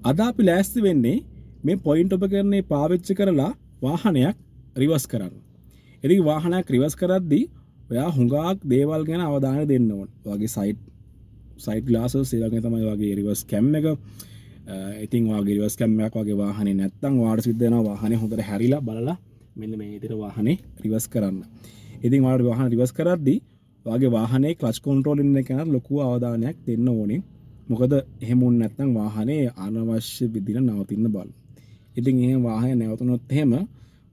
අද අපි ලෑස්ති වෙන්නේ මේ පොයින්ට් උපකරණේ පාවිච්චි කරලා වාහනයක් රිවර්ස් කරන්න. ඉතින් වාහනයක් රිවර්ස් කරද්දී ඔයා හුඟක් දේවල් ගැන අවධානය දෙන්න ඕන. ඔයාගේ සයිඩ් ග්ලාසස් ඒ වගේ තමයි ඔයාගේ රිවර්ස් කැම් එක. ඉතින් ඔයාගේ රිවර්ස් කැම් එකක් ඔයාගේ වාහනේ නැත්තම් ඔයාට සිද්ධ වෙනවා වාහනේ හොඳට හැරිලා බලලා මෙන්න මේ විදිහට වාහනේ රිවර්ස් කරන්න. ඉතින් ඔයාලා වාහන රිවර්ස් කරද්දී ඔයාගේ වාහනේ ක්ලච් කන්ට්‍රෝලින් එක ගැන ලොකු අවධානයක් දෙන්න ඕනේ. මොකද එහෙම වුණ නැත්නම් වාහනේ අනවශ්‍ය විදිහට නවතින්න බලන. ඉතින් එහෙම වාහනේ නැවතුනොත් එහෙම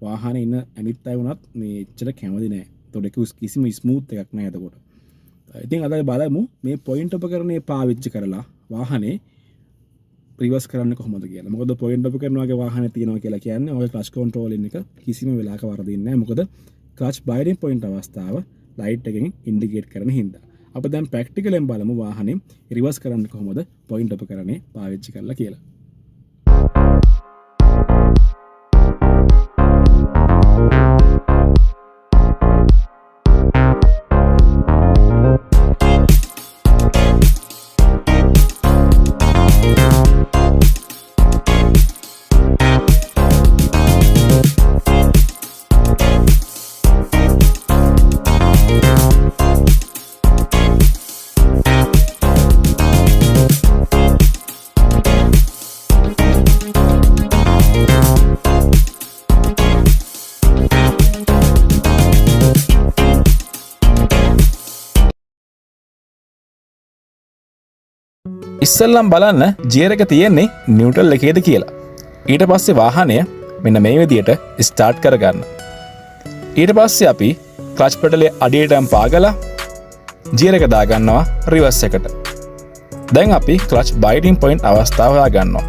වාහනේ ඉන්න අනිත් අය වුණත් මේ එච්චර කැමති නෑ. ඒතකොට කිසිම ස්මූත් එකක් නෑ එතකොට. ඉතින් අද බලමු මේ පොයින්ට් උපකරණේ පාවිච්චි කරලා වාහනේ රිවර්ස් කරන්න කොහොමද කියලා. මොකද පොයින්ට් උපකරණ වගේ වාහනේ තියෙනවා කියලා කියන්නේ ඔය ක්ලච් කන්ට්‍රෝලින් එක කිසිම වෙලාවක වරදින්නේ නෑ. මොකද ක්ලච් බයිඩින් පොයින්ට් අවස්ථාව ලයිට් එකකින් ඉන්ඩිකේට් කරන හින්දා. අප දැන් ප්‍රැක්ටිකලෙන් බලමු වාහනේ රිවර්ස් කරන්න කොහොමද පොයින්ට් උපකරණේ පාවිච්චි කරලා කියලා. ඉස්සෙල්ලම් බලන්න ගියර් එක තියෙන්නේ නියුට්‍රල් එකේද කියලා. ඊට පස්සේ වාහනය මෙන්න මේ විදියට ස්ටාර්ට් කරගන්න. ඊට පස්සේ අපි ක්ලච් පෙඩලේ අඩියටම පාගලා ගියර් එක දාගන්නවා රිවර්ස් එකට. දැන් අපි ක්ලච් බයිඩින් පොයින්ට් අවස්ථාව හොයාගන්නවා.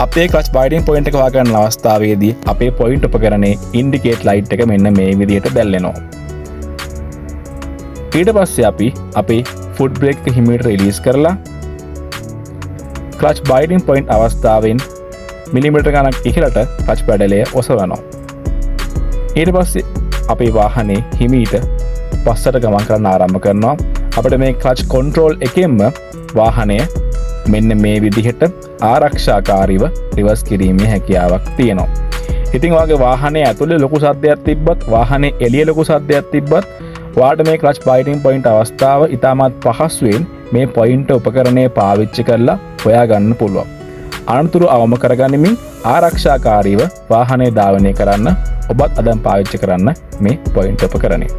අපේ ක්ලච් බයිඩින් පොයින්ට් එක හොයාගන්න අවස්ථාවේදී අපේ පොයින්ට් උපකරණේ ඉන්ඩිකේට් ලයිට් එක මෙන්න මේ විදියට දැල්වෙනවා. ඊට පස්සේ අපි අපේ ෆුට් බ්‍රේක් එක හිමීට රිලීස් කරලා ක්ලච් බයිඩින් පොයින්ට් අවස්ථාවෙන් මිලිමීටර ගණක් ඉහළට ක්ලච් පැඩලය ඔසවනවා. ඊට පස්සේ අපේ වාහනේ හිමීට පස්සට ගමන් කරන්න ආරම්භ කරනවා. අපිට මේ ක්ලච් කන්ට්‍රෝල් එකෙන්ම වාහනය මෙන්න මේ විදිහට ආරක්ෂාකාරීව රිවර්ස් කිරීමේ හැකියාවක් තියෙනවා. ඉතින් ඔයාගේ වාහනේ ඇතුලේ ලොකු සද්දයක් තිබ්බත් වාහනේ එළිය ලොකු සද්දයක් තිබ්බත් ඔයාට මේ ක්ලච් බයිඩින් පොයින්ට් අවස්ථාව ඉතාමත් පහසුවෙන් මේ පොයින්ට් උපකරණය පාවිච්චි කරලා හොයාගන්න පුළුවන්. අනතුරු අවම කරගනිමින් ආරක්ෂාකාරීව වාහනය ධාවනය කරන්න ඔබත් අදම් පාවිච්චි කරන්න මේ පොයින්ට් උපකරණය.